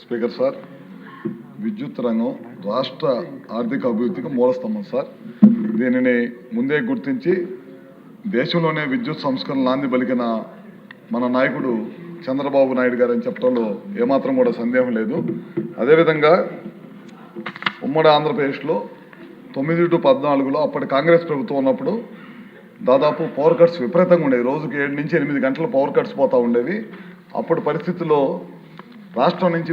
Speaker sir, విద్యుత్ రంగం రాష్ట్ర ఆర్థిక అభివృద్ధికి మూలస్తంభం సార్. దీనిని ముందే గుర్తించి దేశంలోనే విద్యుత్ సంస్కరణ నాంది పలికిన మన నాయకుడు చంద్రబాబు నాయుడు గారు అని చెప్పడంలో ఏమాత్రం కూడా సందేహం లేదు. అదేవిధంగా ఉమ్మడి ఆంధ్రప్రదేశ్లో 9 to 14లో అప్పటి కాంగ్రెస్ ప్రభుత్వం ఉన్నప్పుడు దాదాపు పవర్ కట్స్ విపరీతంగా ఉండేవి. రోజుకి 7 నుంచి 8 గంటలు పవర్ కట్స్ పోతూ ఉండేవి. అప్పుడు పరిస్థితుల్లో రాష్ట్రం నుంచి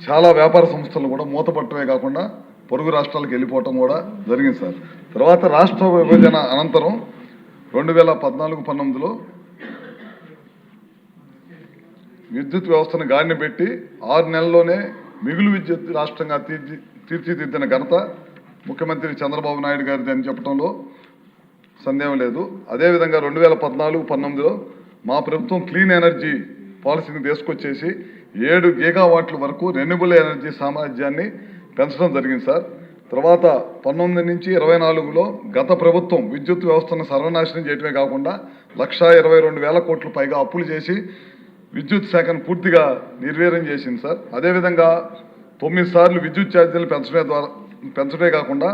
చాలా వ్యాపార సంస్థలు కూడా మూతపట్టమే కాకుండా పొరుగు రాష్ట్రాలకు వెళ్ళిపోవటం కూడా జరిగింది సార్. తర్వాత రాష్ట్ర విభజన అనంతరం 2014-19లో విద్యుత్ వ్యవస్థను గాడిని పెట్టి 6 నెలల్లోనే మిగులు విద్యుత్ రాష్ట్రంగా తీర్చిదిద్దిన ఘనత ముఖ్యమంత్రి చంద్రబాబు నాయుడు గారిది అని చెప్పడంలో సందేహం లేదు. అదేవిధంగా 2014-19లో మా ప్రభుత్వం క్లీన్ ఎనర్జీ పాలసీని తీసుకొచ్చేసి 7 గీగావాట్ల వరకు రెన్యూబుల్ ఎనర్జీ సామర్థ్యాన్ని పెంచడం జరిగింది సార్. తర్వాత 19 నుంచి 24లో గత ప్రభుత్వం విద్యుత్ వ్యవస్థను సర్వనాశనం చేయటమే కాకుండా 1,22,000 కోట్ల పైగా అప్పులు చేసి విద్యుత్ శాఖను పూర్తిగా నిర్వీర్యం చేసింది సార్. అదేవిధంగా 9 సార్లు విద్యుత్ ఛార్జీలు పెంచడమే కాకుండా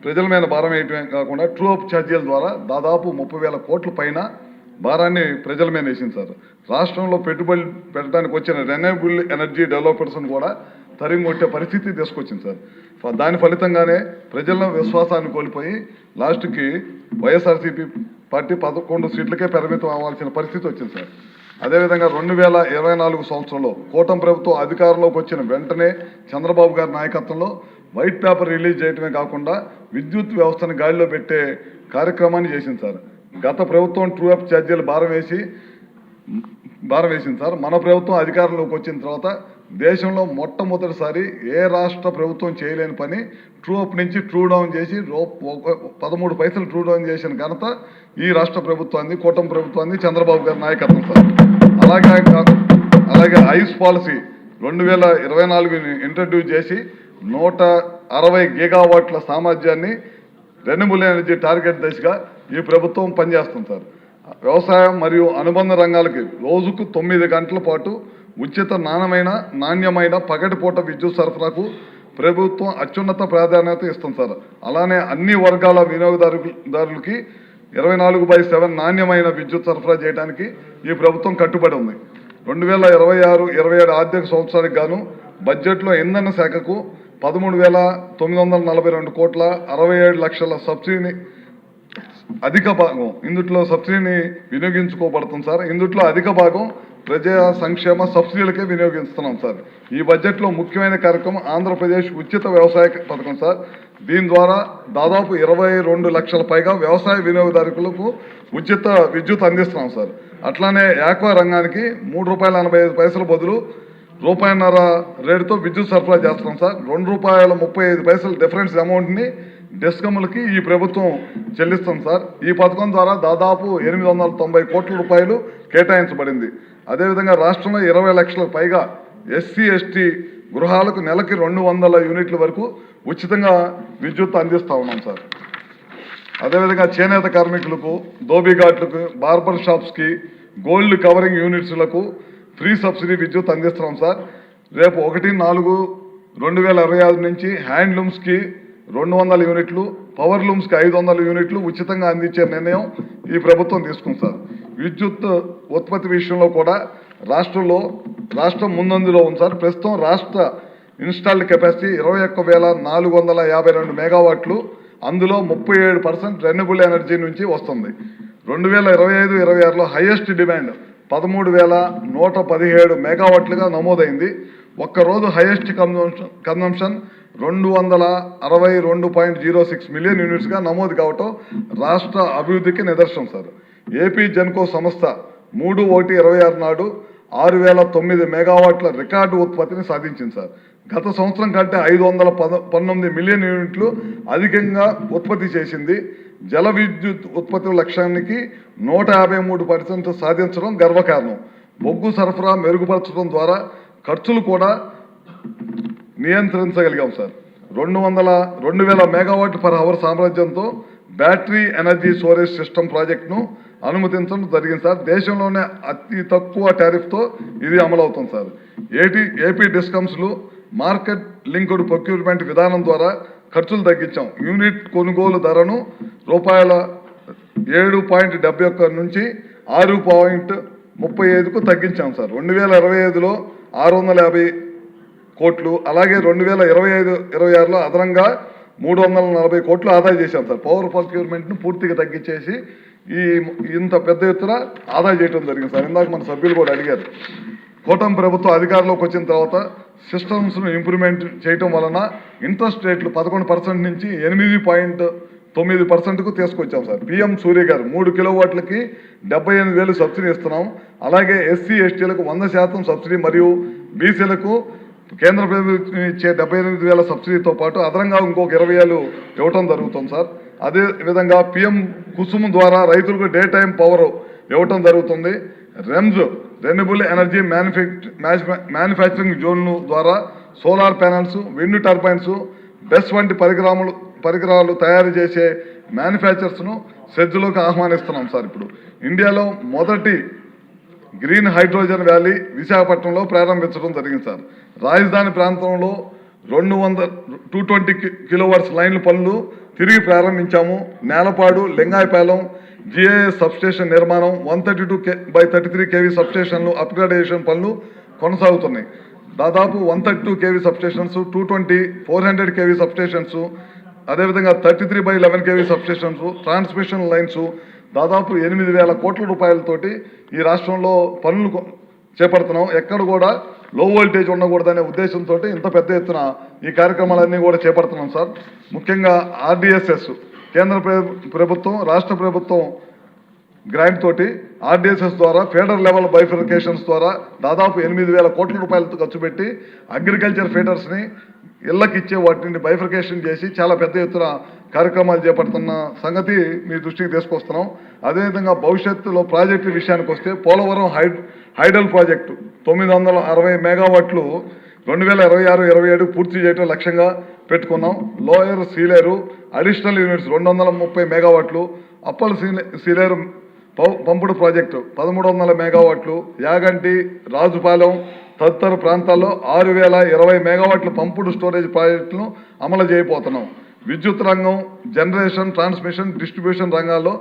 ప్రజల మీద భారం వేయటమే కాకుండా ట్రూ అప్ ఛార్జీల ద్వారా దాదాపు 30,000 కోట్ల పైన భారాన్ని ప్రజల మీద వేసింది సార్. రాష్ట్రంలో పెట్టుబడి పెట్టడానికి వచ్చిన రెన్యూబుల్ ఎనర్జీ డెవలపర్స్ను కూడా తరిగొట్టే పరిస్థితి తీసుకొచ్చింది సార్. దాని ఫలితంగానే ప్రజల విశ్వాసాన్ని కోల్పోయి లాస్ట్కి వైఎస్ఆర్సీపీ పార్టీ 11 సీట్లకే పరిమితం అవ్వాల్సిన పరిస్థితి వచ్చింది సార్. అదేవిధంగా 2024 సంవత్సరంలో కూటమి ప్రభుత్వం అధికారంలోకి వచ్చిన వెంటనే చంద్రబాబు గారి నాయకత్వంలో వైట్ పేపర్ రిలీజ్ చేయటమే కాకుండా విద్యుత్ వ్యవస్థను గాడిలో పెట్టే కార్యక్రమాన్ని చేసింది సార్. గత ప్రభుత్వం ట్రూ అప్ ఛార్జీలు భారం వేసింది సార్. మన ప్రభుత్వం అధికారంలోకి వచ్చిన తర్వాత దేశంలో మొట్టమొదటిసారి ఏ రాష్ట్ర ప్రభుత్వం చేయలేని పని ట్రూ అప్ నుంచి ట్రూ డౌన్ చేసి 13 పైసలు ట్రూ డౌన్ చేసిన ఘనత ఈ రాష్ట్ర ప్రభుత్వాన్ని, కూటమి ప్రభుత్వాన్ని, చంద్రబాబు గారి నాయకత్వం సార్. అలాగే ఐస్ పాలసీ 2024 ఇంట్రడ్యూస్ చేసి 160 గీగావాట్ల సామర్థ్యాన్ని రెన్యూబుల్ ఎనర్జీ టార్గెట్ దిశగా ఈ ప్రభుత్వం పనిచేస్తుంది సార్. వ్యవసాయం మరియు అనుబంధ రంగాలకి రోజుకు 9 గంటల పాటు ఉచిత నాణ్యమైన పగటిపూట విద్యుత్ సరఫరాకు ప్రభుత్వం అత్యున్నత ప్రాధాన్యత ఇస్తుంది సార్. అలానే అన్ని వర్గాల వినియోగదారులకి 24/7 నాణ్యమైన విద్యుత్ సరఫరా చేయడానికి ఈ ప్రభుత్వం కట్టుబడి ఉంది. 2026-27 ఆర్థిక సంవత్సరానికి గాను బడ్జెట్లో ఇంధన శాఖకు 13,942 కోట్ల 67 లక్షల సబ్సిడీని అధిక భాగం ఇందుట్లో సబ్సిడీని వినియోగించుకోబడుతుంది సార్. ఇందుట్లో అధిక భాగం ప్రజా సంక్షేమ సబ్సిడీలకే వినియోగిస్తున్నాం సార్. ఈ బడ్జెట్లో ముఖ్యమైన కార్యక్రమం ఆంధ్రప్రదేశ్ ఉచిత వ్యవసాయ పథకం సార్. దీని ద్వారా దాదాపు 22 లక్షల పైగా వ్యవసాయ వినియోగదారులకు ఉచిత విద్యుత్ అందిస్తున్నాం సార్. అట్లానే ఆక్వా రంగానికి ₹3.85 బదులు ₹1.5 రేటుతో విద్యుత్ సరఫరా చేస్తున్నాం సార్. ₹2.35 డిఫరెన్స్ అమౌంట్ని డిస్కమ్లకి ఈ ప్రభుత్వం చెల్లిస్తాం సార్. ఈ పథకం ద్వారా దాదాపు 890 కోట్ల రూపాయలు కేటాయించబడింది. అదేవిధంగా రాష్ట్రంలో 20 లక్షలకు పైగా SC/ST గృహాలకు నెలకి 200 యూనిట్ల వరకు ఉచితంగా విద్యుత్ అందిస్తూ ఉన్నాం సార్. అదేవిధంగా చేనేత కార్మికులకు, దోబిఘాట్లకు, బార్బర్ షాప్స్కి, గోల్డ్ కవరింగ్ యూనిట్స్లకు ఫ్రీ సబ్సిడీ విద్యుత్ అందిస్తున్నాం సార్. రేపు 1/4/2026 నుంచి హ్యాండ్లూమ్స్కి 200 యూనిట్లు, పవర్ లూమ్స్కి 500 యూనిట్లు ఉచితంగా అందించే నిర్ణయం ఈ ప్రభుత్వం తీసుకుంది సార్. విద్యుత్ ఉత్పత్తి విషయంలో కూడా రాష్ట్రం ముందంజలో ఉంది సార్. ప్రస్తుతం రాష్ట్ర ఇన్స్టాల్డ్ కెపాసిటీ 21,452 మెగావాట్లు. అందులో 37% రెన్యూబుల్ ఎనర్జీ నుంచి వస్తుంది. 2025-26లో హైయెస్ట్ డిమాండ్ 13,117 మెగావాట్లుగా నమోదైంది. ఒక్కరోజు హైయెస్ట్ కన్జంప్షన్ 262.06 మిలియన్ యూనిట్స్గా నమోదు కావటం రాష్ట్ర అభివృద్ధికి నిదర్శనం సార్. ఏపీ జెన్కో సంస్థ 3/1/26 నాడు 6,009 మెగావాట్ల రికార్డు ఉత్పత్తిని సాధించింది సార్. గత సంవత్సరం కంటే 519 మిలియన్ యూనిట్లు అధికంగా ఉత్పత్తి చేసింది. జల విద్యుత్ ఉత్పత్తి లక్ష్యానికి 153% సాధించడం గర్వకారణం. బొగ్గు సరఫరా మెరుగుపరచడం ద్వారా ఖర్చులు కూడా నియంత్రించగలిగాం సార్. 2,000 మెగావాట్ పర్ అవర్ సామర్థ్యంతో బ్యాటరీ ఎనర్జీ స్టోరేజ్ సిస్టమ్ ప్రాజెక్టును అనుమతించడం జరిగింది సార్. దేశంలోనే అతి తక్కువ టారిఫ్తో ఇది అమలవుతుంది సార్. ఏపీ డిస్కమ్స్లు మార్కెట్ లింక్డ్ ప్రొక్యూర్మెంట్ విధానం ద్వారా ఖర్చులు తగ్గించాం. యూనిట్ కొనుగోలు ధరను రూపాయల 7.71 నుంచి 6.35కు తగ్గించాం సార్. 2025లో 650 కోట్లు, అలాగే 2025-26లో అదనంగా 340 కోట్లు ఆదా చేశాం సార్. పవర్ ప్రొక్యూర్మెంట్ను పూర్తిగా తగ్గించేసి ఇంత పెద్ద ఎత్తున ఆదా చేయడం జరిగింది సార్. ఇందాక మన సభ్యులు కూడా అడిగారు. కూటమి ప్రభుత్వం అధికారంలోకి వచ్చిన తర్వాత సిస్టమ్స్ను ఇంప్రూవ్మెంట్ చేయటం వలన ఇంట్రెస్ట్ రేట్లు 11% నుంచి 8.9%కు తీసుకొచ్చాం సార్. పిఎం సూర్య గారు 3 కిలోవాట్లకి 78,000 సబ్సిడీ ఇస్తున్నాం. అలాగే ఎస్సీ ఎస్టీలకు 100% సబ్సిడీ మరియు బీసీలకు కేంద్ర ప్రభుత్వం ఇచ్చే 78,000 సబ్సిడీతో పాటు అదనంగా ఇంకొక 20,000 ఇవ్వటం జరుగుతుంది సార్. అదే విధంగా పిఎం కుసుమ్ ద్వారా రైతులకు డే టైం పవర్ ఇవ్వటం జరుగుతుంది. రెమ్స్ రెన్యూబుల్ ఎనర్జీ మ్యానుఫ్యాక్చరింగ్ జోన్లు ద్వారా సోలార్ ప్యానల్స్, విండ్ టర్బైన్స్, బెస్ వంటి పరికరాలు తయారు చేసే మ్యానుఫ్యాక్చర్స్ను సెజ్లోకి ఆహ్వానిస్తున్నాం సార్. ఇప్పుడు ఇండియాలో మొదటి గ్రీన్ హైడ్రోజన్ వ్యాలీ విశాఖపట్నంలో ప్రారంభించడం జరిగింది సార్. రాజధాని ప్రాంతంలో 220 కిలోవాట్స్ లైన్ల పనులు తిరిగి ప్రారంభించాము. నేలపాడు, లింగాయపాలెం జిఐఎస్ సబ్స్టేషన్ నిర్మాణం, 132/33 kV సబ్స్టేషన్లు అప్గ్రేడేషన్ పనులు కొనసాగుతున్నాయి. దాదాపు 132 kV సబ్స్టేషన్స్, 220, 400 kV సబ్స్టేషన్స్, అదేవిధంగా 33/11 kV సబ్స్టేషన్స్, ట్రాన్స్మిషన్ లైన్స్ దాదాపు 8,000 కోట్ల రూపాయలతోటి ఈ రాష్ట్రంలో పనులు చేపడుతున్నాం. ఎక్కడ కూడా లో వోల్టేజ్ ఉండకూడదనే ఉద్దేశంతో ఇంత పెద్ద ఎత్తున ఈ కార్యక్రమాలన్నీ కూడా చేపడుతున్నాం సార్. ముఖ్యంగా ఆర్డిఎస్ఎస్ కేంద్ర ప్రభుత్వం, రాష్ట్ర ప్రభుత్వం గ్రాంట్ తోటి ఆర్డిఎస్ఎస్ ద్వారా ఫీడర్ లెవెల్ బైఫర్కేషన్స్ ద్వారా దాదాపు 8,000 కోట్ల రూపాయలతో ఖర్చు పెట్టి అగ్రికల్చర్ ఫీడర్స్ని ఇళ్లకి ఇచ్చే వాటిని బైఫర్కేషన్ చేసి చాలా పెద్ద ఎత్తున కార్యక్రమాలు చేపడుతున్న సంగతి మీ దృష్టికి తీసుకొస్తున్నాం. అదేవిధంగా భవిష్యత్తులో ప్రాజెక్టుల విషయానికి వస్తే పోలవరం హైడల్ ప్రాజెక్టు 960 మెగావాట్లు 2026-27 పూర్తి చేయడం లక్ష్యంగా పెట్టుకున్నాం. లోయర్ సీలేరు అడిషనల్ యూనిట్స్ 230 మెగావాట్లు, అప్పర్ సీలేరు పంపుడు ప్రాజెక్టు 1,300 మెగావాట్లు, యాగంటి, రాజుపాలెం తదితర ప్రాంతాల్లో 6,020 మెగావాట్ల పంపుడు స్టోరేజ్ ప్రాజెక్టులను అమలు చేయబోతున్నాం. విద్యుత్ రంగం, జనరేషన్, ట్రాన్స్మిషన్, డిస్ట్రిబ్యూషన్ రంగాల్లో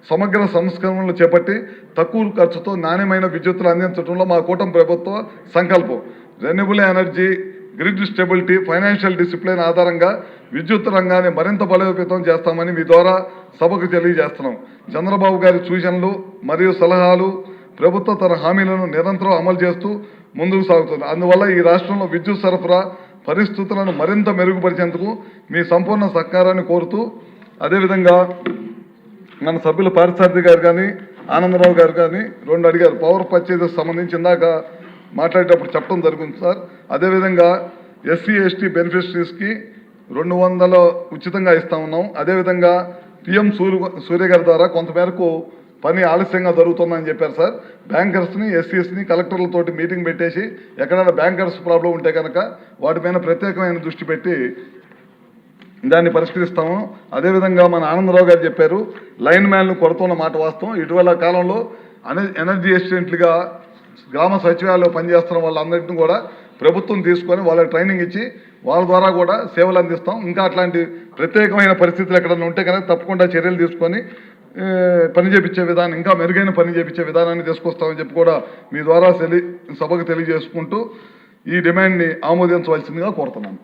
సమగ్ర సంస్కరణలు చేపట్టి తక్కువ ఖర్చుతో నాణ్యమైన విద్యుత్తులు అందించడంలో మా కూటమి ప్రభుత్వ సంకల్పం. Renewable energy, grid stability, financial discipline ఆధారంగా విద్యుత్ రంగాన్ని మరింత బలోపేతం చేస్తామని మీ ద్వారా సభకు తెలియజేస్తున్నాం. చంద్రబాబు గారి సూచనలు మరియు సలహాలు ప్రభుత్వ తన హామీలను నిరంతరం అమలు చేస్తూ ముందుకు సాగుతుంది. అందువల్ల ఈ రాష్ట్రంలో విద్యుత్ సరఫరా పరిస్థితులను మరింత మెరుగుపరిచేందుకు మీ సంపూర్ణ సహకారాన్ని కోరుతూ, అదేవిధంగా మన సభ్యులు పారిసారథి గారు కానీ ఆనందరావు గారు కానీ 2 అడిగారు. పవర్ పర్చేజెస్ సంబంధించి ఇందాక మాట్లాడేటప్పుడు చెప్పడం జరుగుతుంది సార్. అదేవిధంగా ఎస్సీ ఎస్టీ బెనిఫిషరీస్కి 200 ఉచితంగా ఇస్తా ఉన్నాం. అదేవిధంగా పిఎం సూర్య గారి ద్వారా కొంతమేరకు పని ఆలస్యంగా జరుగుతుందని చెప్పారు సార్. బ్యాంకర్స్ని, ఎస్సీఎస్ని కలెక్టర్లతోటి మీటింగ్ పెట్టేసి ఎక్కడైనా బ్యాంకర్స్ ప్రాబ్లం ఉంటే కనుక వాటిపైన ప్రత్యేకమైన దృష్టి పెట్టి దాన్ని పరిష్కరిస్తాము. అదేవిధంగా మన ఆనందరావు గారు చెప్పారు, లైన్ మ్యాన్లు కొడుతున్న మాట వాస్తవం. ఇటీవల కాలంలో ఎనర్జీ ఎస్టెంట్లుగా గ్రామ సచివాలయంలో పనిచేస్తున్న వాళ్ళందరినీ కూడా ప్రభుత్వం తీసుకొని వాళ్ళకి ట్రైనింగ్ ఇచ్చి వాళ్ళ ద్వారా కూడా సేవలు అందిస్తాం. ఇంకా అట్లాంటి ప్రత్యేకమైన పరిస్థితులు ఎక్కడన్నా ఉంటే కనుక తప్పకుండా చర్యలు తీసుకొని పని చేపించే విధానం, ఇంకా మెరుగైన పని చేపించే విధానాన్ని తీసుకొస్తామని చెప్పి కూడా మీ ద్వారా సభకు తెలియజేసుకుంటూ ఈ డిమాండ్ని ఆమోదించవలసిందిగా కోరుతున్నాను.